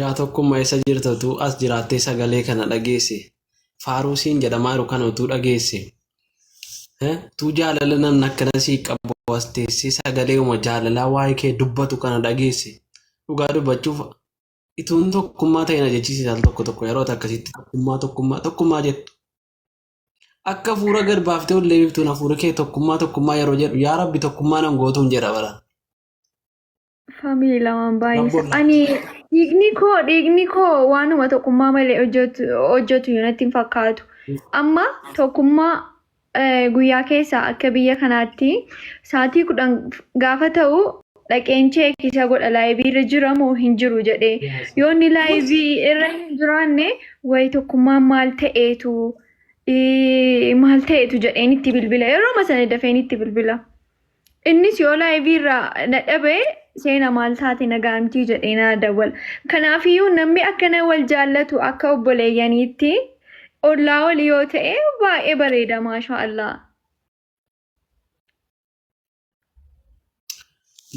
yaa tokkummaa isa jirtatu as jiraattee sagalee kana dhageesse. Faaruusiin jedhamaa jiru kana utuu dhageesse. Tu jaalala namni akkana sii qabu as teessee sagalee jaalalaa waa'ee kee dubbatu kana dhageesse. Dhugaa dubbachuuf ituun tokkummaa ta'e na jechisiisa tokko yeroo akkasitti tokkummaa jettu. Akka fuura gad baaftee ol leebiftuun hafuura kee tokkummaa yeroo jedhu yaa Rabbi tokkummaa nan gootuun jedha bara. Family lamaan baay'isa. Ani dhiigni koo waanuma tokkummaa malee hojjetu natti hin fakkaatu. Amma tokkummaa guyyaa keessa akka biyya kanaatti sa'aatii 10 gaafa ta'u dhaqeen cheekisa godha laayivii irra jira moo hin jiru jedhee. Yoo inni laayivii irra hin jiraanne wayi tokkummaan maal ta'eetu jedheen itti bilbila. Yeroo sana dafeen itti bilbila. Innis yoo laayivii irraa na dhabee seena maal taate nagaamtii jedhee na dawwala. Kanaafiyyuu namni akkana wal jaallatu akka obboleeyyaniitti ollaa walii yoo ta'e baay'ee bareeda maashaallah.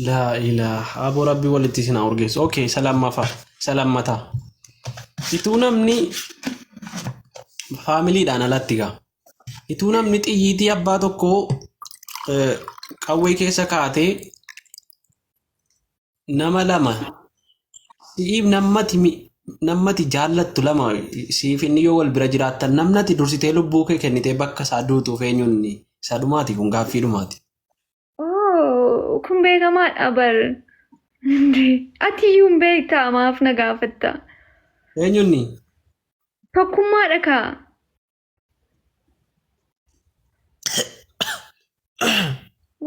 Laa ilaaha aboo rabbi walitti isin urgeessu. Okay, salammata. Ituu namni faamiliidhaan alatti gaa. Ituu namni xiyyiitii abbaa tokkoo qawwee keessa kaatee nama lama siif nammati jaallattu lama siif inni yoo wal bira jiraattan namnati dursitee lubbuu kee kennitee bakka isaa duutuuf eenyuun isa dhumaati kun gaaffii dhumaati. Kun beekamaadha bar. Ati iyyuu hin beektaa maaf na gaafatta? Eenyuun? Tokkummaadha kaa.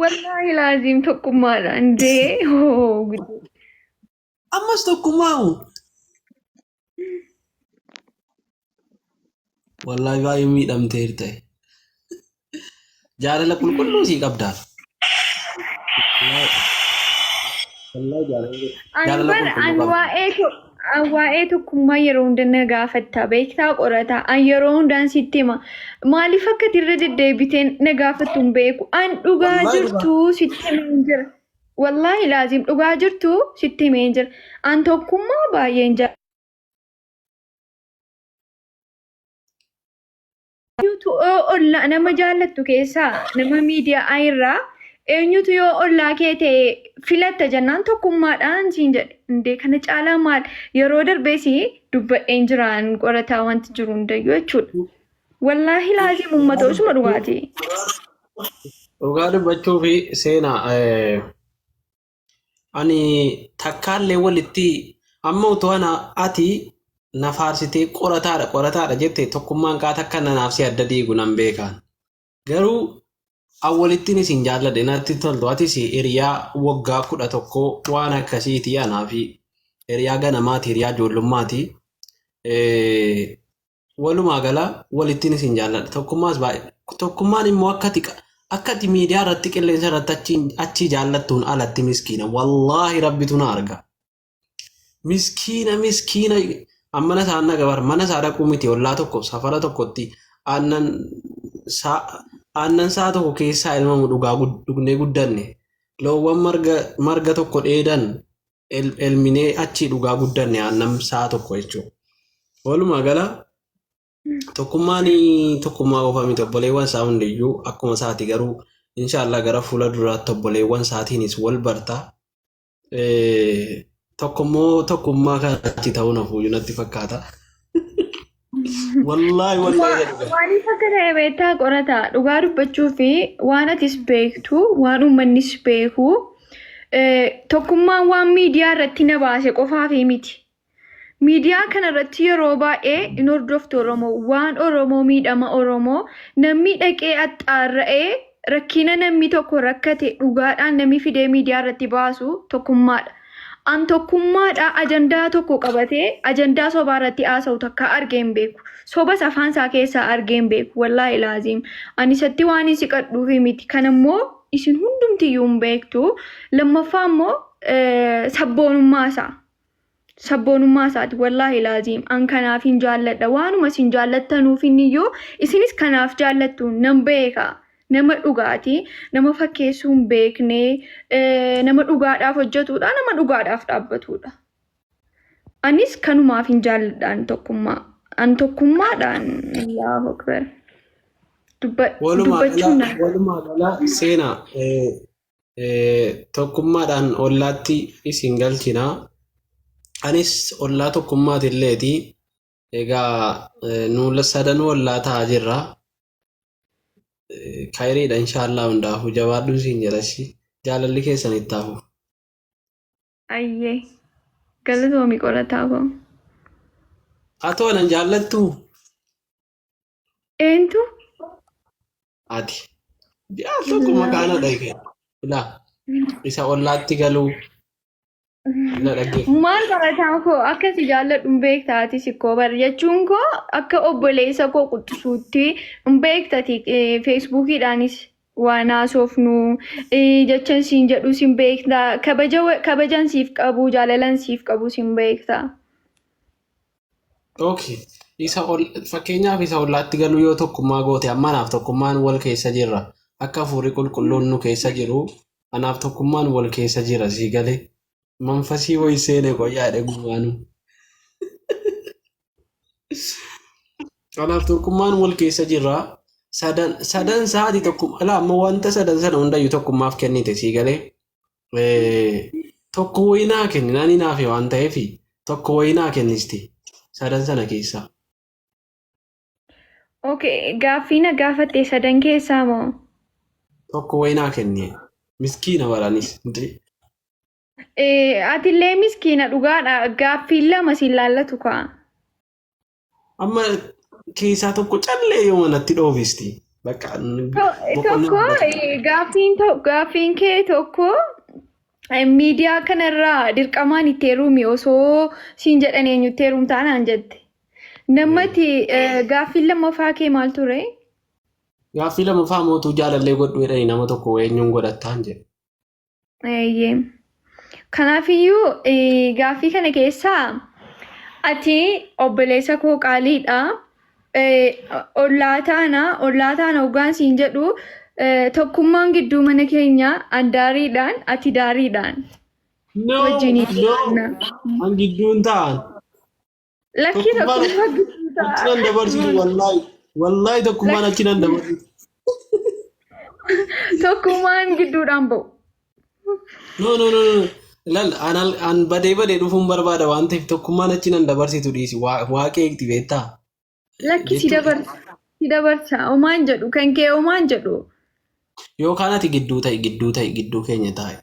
Wallahi laazim tokkummaadha ndee. Ammas tokkummaa. Wallahi baay'ee miidhamteer ta'e. Jaalala qulqulluu sii qabdaa. Waa'ee tokkummaa yeroo hunda na gaafatta beektaa qorataa an yeroo hundaan sitti hima maaliif akka dirra deddeebitee na gaafattu hin beeku an dhugaa jirtu sitti himeen jira wallaahi laazim dhugaa jirtu sitti himeen jira an tokkummaa baay'een jira. Nama jaallattu keessaa nama miidiyaa irraa eenyutu yoo ollaa kee ta'e filatta jennaan tokkummaadhaan siin jedhe indee kana caalaa maal yeroo darbeesi dubbadheen jiraan qorataa wanti jiru hundayyuu jechuudha. Wallaahi laazim uummata osuma dhugaati. Dhugaa dubbachuu fi seenaa ani takkaallee walitti amma utuu ati na faarsitee qorataadha jette tokkummaan qaata akka nanaaf si adda diigu nan beekaan. Garuu awwalittiin isin jaalladhe natti toltu atis hiriyaa waggaa 11 waan akkasiiti anaa fi hiriyaa ganamaati hiriyaa ijoollummaati. Walumaa gala walittiin isin jaalladhe tokkummaas baay'ee tokkummaan immoo akkati miidiyaa irratti qilleensa irratti achi jaallattuun alatti miskiina wallaahi rabbitu na arga. Miskiina ammana saanna gabar mana isaa dhaquu miti ollaa tokko safara tokkotti aannan saa tokko keessaa ilmamu dhugnee guddanne loowwan marga tokko dheedan elminee achi dhugaa guddanne aannan saa tokko jechuudha. Walumaa gala tokkummaa qofa miti obboleewwan isaa hundiyyuu akkuma isaati garuu inshaallah gara fuula duraatti obboleewwan isaatiinis wal barta. Tokkummaa kanatti ta'uu nafuuyyuu natti fakkaata. Wallahi. Waaniif akka ta'e beektaa qorataa dhugaa dubbachuu fi waan atis beektu waan uummannis beeku tokkummaan waan miidiyaa irratti na baase qofaa fi miti. Miidiyaa kana irratti yeroo baay'ee hin hordoftu Oromoo waan Oromoo miidhama Oromoo namni dhaqee axxaarra'ee rakkina namni tokko rakkate dhugaadhaan namni fidee miidiyaa irratti baasu tokkummaadha. An tokkummaadha ajandaa tokko qabatee ajandaa sobaa irratti haasa'u takka argeen beeku. Sobas afaan isaa keessaa argeen beeku. Wallaahi laazim. Ani isatti waan isin qadhuufi miti. Kan immoo isin hundumtiyyuu hin beektu. Lammaffaa immoo sabboonummaa isaati. Wallaahi laazim. An kanaaf hin jaalladha. Waanuma isin jaallattanuuf inniyyuu isinis kanaaf jaallattu nan beeka. Nama dhugaati, nama fakkeessuu hin beekne, nama dhugaadhaaf hojjetudha, nama dhugaadhaaf dhaabbatudha. Anis kanumaaf hin jaalladhaan tokkummaa. An tokkummaadhaan yaa Akbar. Dubbachuun walumaa gala seenaa tokkummaadhaan ollaatti isin galchinaa. Anis ollaa tokkummaatilleeti. Egaa nu sadanuu ollaa ta'aa jirra. Khayriidha inshaallah hundaafuu jabaadhuun siin jedhashi jaalalli keessan itti hafu. ayyee galatoomi qorataa koo. Atoo nan jaallattu Eentu? ati. Yaa tokko maqaan dhagee. Ilaa isa ollaatti galuu ila dhagee. Maal qorataa koo akkasi jaalladhu hin beektaati sikkoo bar jechuun koo akka obboleessa koo quxisuutti hin beektati feesbuukiidhaanis waan haasofnu jechan siin jedhu siin beektaa kabajan siif qabu jaalalan siif qabu siin beektaa. Okay. Fakkeenyaaf isa ollaatti galuu yoo tokkummaa goote ammanaaf tokkummaan wal keessa jirra. Akka hafuurri qulqulluun nu keessa jiru anaaf tokkummaan wal keessa jira sii galee. Manfasii wayii seene qoyyaadhe gumaanu. Anaaf tokkummaan wal keessa jirra. Sadan sa'aatii tokkummaa ala amma wanta sadan sana hundayyuu tokkummaaf kennite sii galee. Tokko wayii naa kenni nani naaf waan ta'eef tokko wayii naa kennisti sadan sana keessaa. Okay, gaaffii na gaafatte sadan keessaa moo? Tokko wayii naa kenni. Miskiina waraanis. Atillee miskiina dhugaadha. Gaaffii lama siin laallatu kaa. Amma keessaa tokko callee yoo manatti dhoofisti. Bakka tokko gaaffiin kee tokko miidiyaa kanarraa dirqamaan itti heerumi osoo siin jedhan eenyutti heerumtaa naan jette. Namatti gaaffii lammaffaa kee maal ture? Gaaffii lammaffaa mootuu jaalallee godhu jedhanii nama tokko eenyuun godhattaan jedhe. Eeyyee. Kanaafiyyuu gaaffii kana keessaa ati obboleessa koo qaaliidha. Ollaa taana hoggaan siin jedhu tokkummaan gidduu mana keenya daariidhaan ati daariidhaan. An gidduun ta'an. Lakkii tokkummaa gidduu ta'an. Achinan dabarsitu wallaahi tokkummaan achinan dabarsitu. Tokkummaan gidduudhaan ba'u. No. Lal an badee dhufuun barbaada waan ta'eef tokkummaan achinan dabarsitu dhiisi waaqee itti beektaa. Lakki si dabarsa omaan jedhu kan kee omaan jedhu. Yookaan ati gidduu keenya taa'e.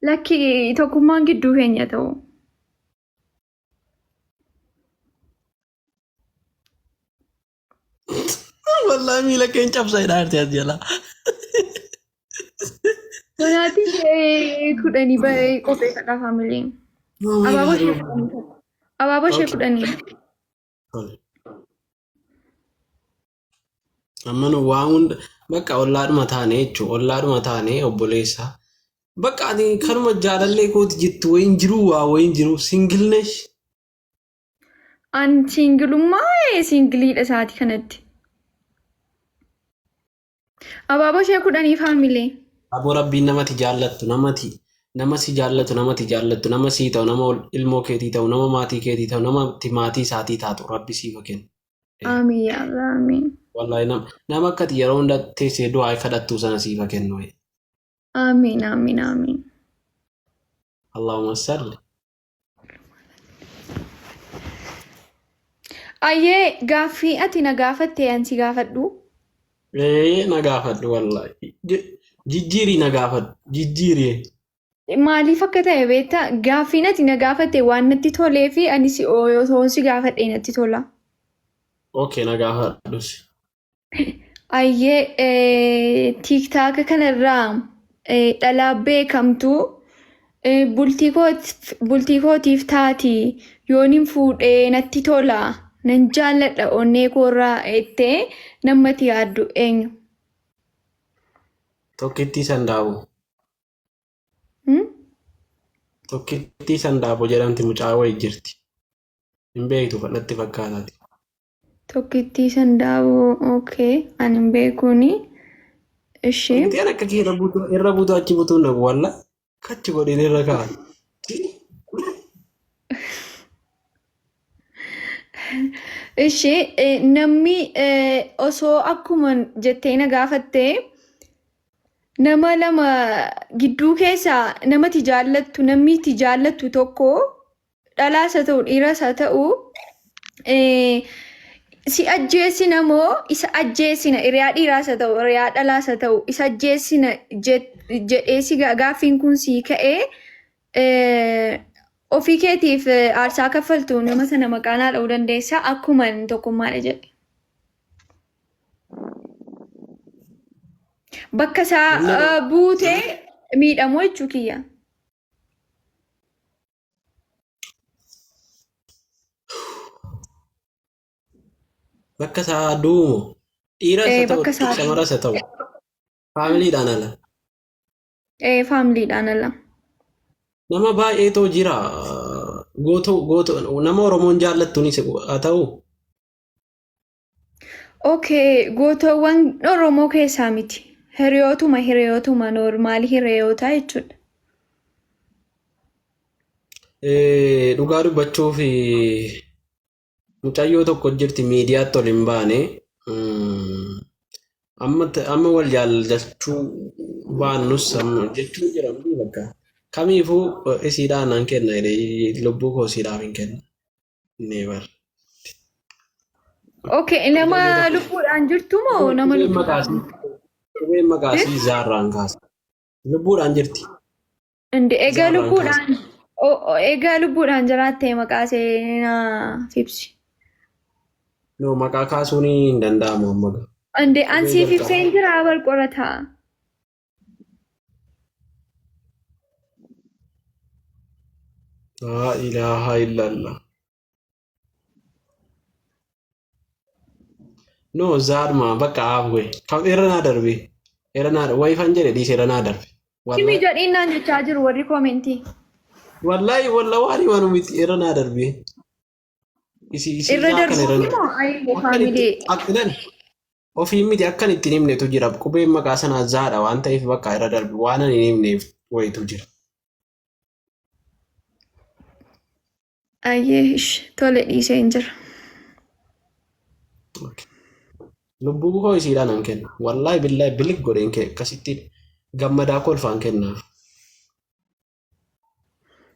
Lakki tokkummaan gidduu keenya ta'u. Wallaahi miila keenya cabsaa hidhaa as jala. Kanaati kudhanii bahee qophee kadhaa faamiliin. Abaaboo ishee kudhanii. Amma waa hunda bakka ollaadhuma taane jechuun ollaadhuma taane obboleessa. Bakka ati kanuma jaalallee kooti jettu wayin jiru waa wayin jiru singilnesh. An singilummaa singiliidha isaatii kanatti. Abaaboo ishee kudhanii faamilee. Aboo rabbiin namatti jaallattu nama si jaallatu nama sii ta'u nama ilmoo keetii ta'u nama maatii keetii ta'u nama maatii isaatii taatu rabbi siif kennu. Amiin yaa Allah amiin. Wallahi nama akkati yeroo hunda teessee du'aa kadhattuu sana siif kennu. Amiin. Allahumma salli. Ayyee gaaffii ati na gaafatte ansi gaafadhu. Na gaafadhu wallahi. Jijjiirii na gaafadhu. Jijjiirii. Maaliif akka ta'e beektaa gaaffiin ati na gaafatte waan natti tolee fi anis osoo si gaafadhe natti tola. Okay na gaafadhus. Ayyee tiiktaaka kanarraa dhalaa beekamtu bultii kootiif taati yooniin fuudhee natti tola nan jaalladha onnee koorraa ettee namatti yaaddu eenyu? Tokkittii Sandaaboo. Tokkittii Sandaaboo jedhamti mucaa wayii jirti. Hin beektu fadhatti fakkaataati. Tokkittii Sandaaboo okay ani hin beekuuni. Ishee. Tokkittiin akka kee irra buutu achi butuun dhabu walla kachi godhin irra kaa'an. Ishee namni osoo akkuma jettee na gaafattee nama lama gidduu keessaa namatti jaallattu namni itti jaallattu tokko dhalaas haa ta'u dhiiras haa ta'u si ajjeessina moo isa ajjeessina hiriyaa dhiiraas haa ta'u hiriyaa dhalaas haa ta'u isa ajjeessina jedhee si gaaffiin kun sii ka'ee ofii keetiif aarsaa kaffaltu nama sana maqaan haa dha'uu dandeessaa akkuma tokkummaadha jedhe. Bakka isaa buutee miidhamoo jechuu kiyya. Bakka isaa duumu dhiiras haa ta'u shamaras haa ta'u faamiliidhaan ala. Faamiliidhaan ala. Nama baay'eetu jira nama Oromoon jaallattunis haa ta'u. Okay, gootoowwan Oromoo keessaa miti. Hiriyootuma noormaali hiriyootaa jechuudha. Dhugaa dubbachuuf mucayyoo tokko jirti miidiyaatti ol hin baane amma wal jaallachuu baannus jechuun jedhamu bakka kamiifuu isiidhaan nan kenna lubbuu koo isiidhaaf hin kenna. Never. Okay, nama lubbuudhaan jirtu moo nama lubbuudhaan? Qubeen maqaasii zaarraan kaasa. Lubbuudhaan jirti. Egaa lubbuudhaan jiraattee maqaasee na ibsi. No, maqaa kaasuun hin danda'amu amma. Ansiif ibseen jira bal qorataa. Laa ilaaha illallah. No, zaaduma bakka haafwe. Kam irra naa darbe. Irra naa darbe. Wayifan jedhe dhiise irra naa darbe. Kimi jedhiin naan jechaa jiru warri koomentii. Wallahi waan himan miti irra naa darbe. Irra darbe moo ayi faamilee. Akkanan ofii miti akkan ittiin himnetu jira. Qubeen maqaa sanaa zaadha waan ta'eef bakka irra darbe waan ani hin himneef wayitu jira. Ayyee tole dhiisee hin jira. Lubbuu koo isiidhaan nan kenna. Wallahi billahi bilik godheen kee akkasitti gammadaa kolfaan kennaaf.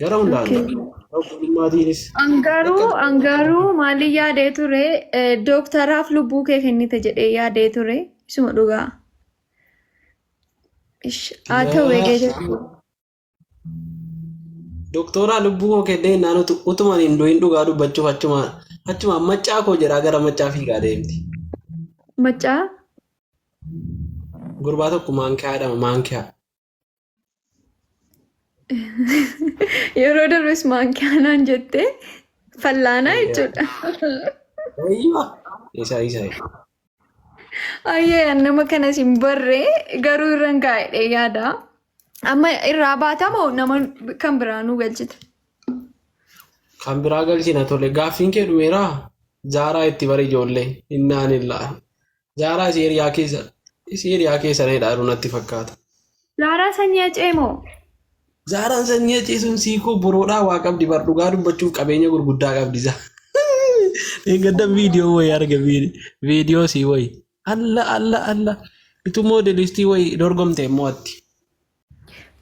Gara hundaan maatiinis. Angaruu maaliin yaadee ture dooktaraaf lubbuu kee kennite jedhee yaadee ture isuma dhugaa. Haa ta'u eegee Dooktoraa lubbuu koo kennee naan utuma hin du'in dhugaa dubbachuuf achuma maccaa koo jedhaa gara maccaa fiigaa deemti. Maccaa? Gurbaa tokko maankiyaa jedhama maankiyaa. Yeroo darbes maankiyaa naan jettee fallaanaa jechuudha. Isa. Ayyee nama kanas hin barree garuu irra hin gaa'edhe yaada. Amma irraa baatamoo nama kan biraanuu galchite? Kan biraa galchina tole gaaffiin kee dhumeeraa Zaaraa itti bari ijoollee innaan illaa. Zaaraa isii hiriyaa keessa dheedhaa natti fakkaata. Zaaraa sanyii acee moo? Zaaraan sanyii acee sun siikoo boroodhaa waa qabdi bar dhugaa dubbachuuf qabeenya gurguddaa qabdi za. Eeggadda viidiyoo wayii arga viidiyoo sii wayii. Alla. Itu moodelistii wayii dorgomte immoo atti.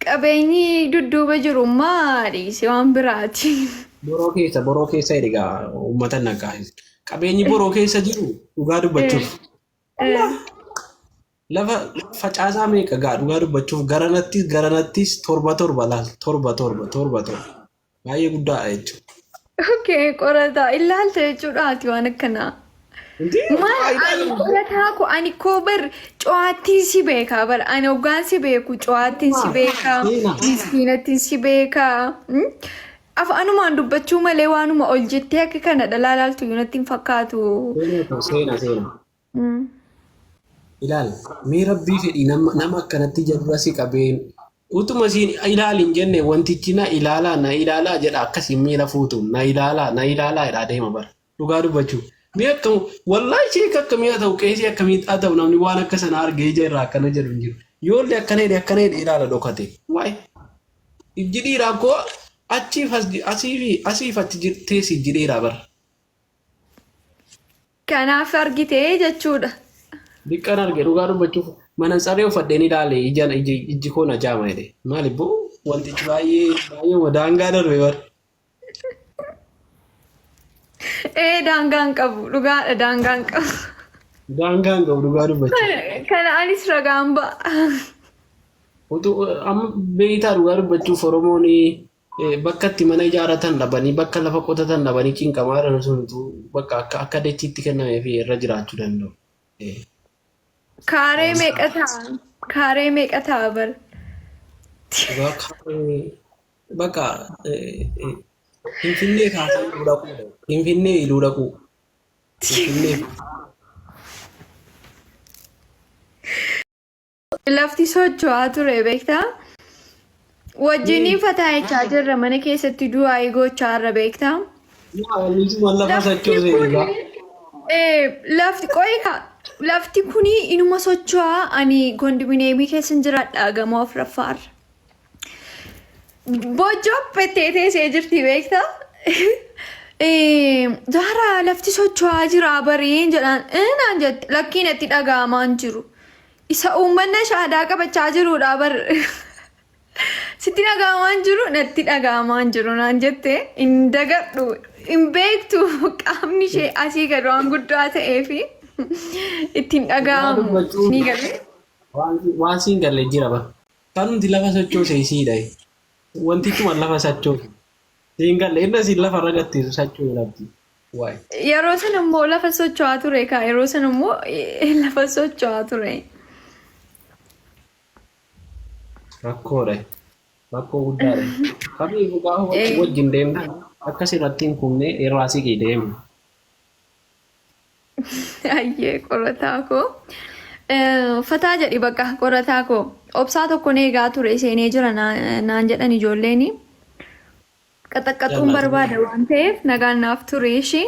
Qabeenyi dudduuba jiru maadhiise waan biraati. Boroo keessa egaa uummata nagaa. Qabeenyi boroo keessa jiru dhugaa dubbachuuf. Lafa facaasaa meeqa gaa dhugaa dubbachuuf garanattis torba laal torba. Baay'ee guddaadha jechuudha. Okay, qorataa ilaalta jechuudhaati waan akkanaa. Maal qorataa ko ani koo bar co'aattiin si beekaa bar ani hoggaan si beeku co'aattiin si beekaa miskiinattiin si beekaa. Afaanumaan dubbachuu malee waanuma ol jettee akka kana dhalaa laaltu natti hin fakkaatu. Seena. Ilaal mee rabbii fedhii nama akkanatti jalba si qabeen utuma siin ilaalin jenne wantichi na ilaalaa jedha akkasiin miila fuutu na ilaalaa jedhaa deema bara dhugaa dubbachuu. Mee akkam wallahi ishee akkamii haa ta'u qeesii akkamii haa ta'u namni waan akka sana argee ija irraa akkana jedhu hin jiru. Yoollee akkana jedhe ilaala dhokate. Waa'ee ijji dhiiraa koo asiif achi teessi ijji dhiiraa bara. Kanaaf argitee jechuudha. Diqqaan arge dhugaa dubbachuuf mana saree uffadheen ilaale iji koo na jaama jedhe. Maaliif boo wantichi baay'ee daangaa darbe bara. Daangaan qabu dhugaadha daangaan qabu. Daangaan qabu dhugaa dubbachuuf. Kana anis ragaan ba'a. Amma beektaa dhugaa dubbachuuf Oromoon bakka itti mana ijaaratan dhabanii bakka lafa qotatan dhabanii cinqamaa jiran suntu bakka akka dachiitti kennameef irra jiraachuu danda'u. Kaaree meeqa ta'a? Kaaree meeqa ta'a bara? Bakka Finfinnee kaasee iluu dhaqu. Finfinnee iluu dhaqu. Lafti socho'aa ture beektaa? Wajjiniin fataayichaa jirra mana keessatti du'aa gochaa irra beektaa? Lafti kuni inuma socho'aa ani kondominiyeemii keessa jiraadha gamoo afuraffaarra. Boojjoo pettee teessee jirti beektaa? Zahra lafti socho'aa jira bariin jedhaan naan jette lakkiin itti dhaga'amaan jiru. Isa uummanni shaadaa qabachaa jirudha bar. Sitti dhaga'amaan jiru natti dhaga'amaan jiru naan jette hin dagadhu hin beektu qaamni ishee asii gad waan guddaa ta'eefi ittiin dhaga'amu ni galee. Waan siin galee jira ba. Kan nuti lafa sochoose isiidha. Wantichuma lafa sochoose. Siin galee inni siin lafa irra gattisu sochoose labdi. Yeroo sana immoo lafa socho'aa ture kaa yeroo sana immoo lafa socho'aa ture. Rakkoodha. Rakkoo guddaadha. Kamiifuu gaafa wajjin deemtan akkasirratti hin kumne irraa siqii deemu. Ayyee qorataa koo. Fataa jedhi bakka qorataa koo. Obsaa tokko eegaa ture seenee jira naan jedhan ijoolleen. Qaxaqqaxuun barbaada waan ta'eef nagaan naaf ture ishii.